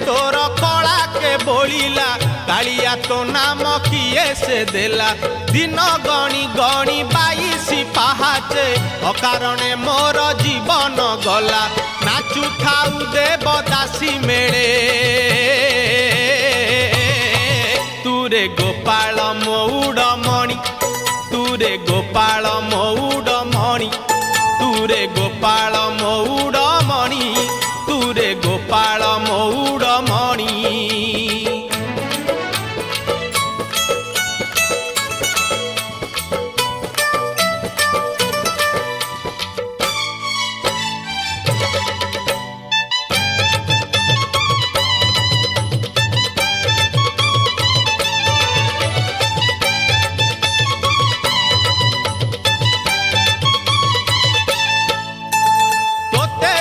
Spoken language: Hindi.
तोर कला के बोलिला कालिया तो नाम किए से देला दिन गणी गणी 22 पाहाचे अकारणे मोर जीवन गला नाचु थाउ देवदासी मेले तुरे गोपाल मौड़मणि तुरे गोपाल मौड़मणि तुरे गोपाल मौड़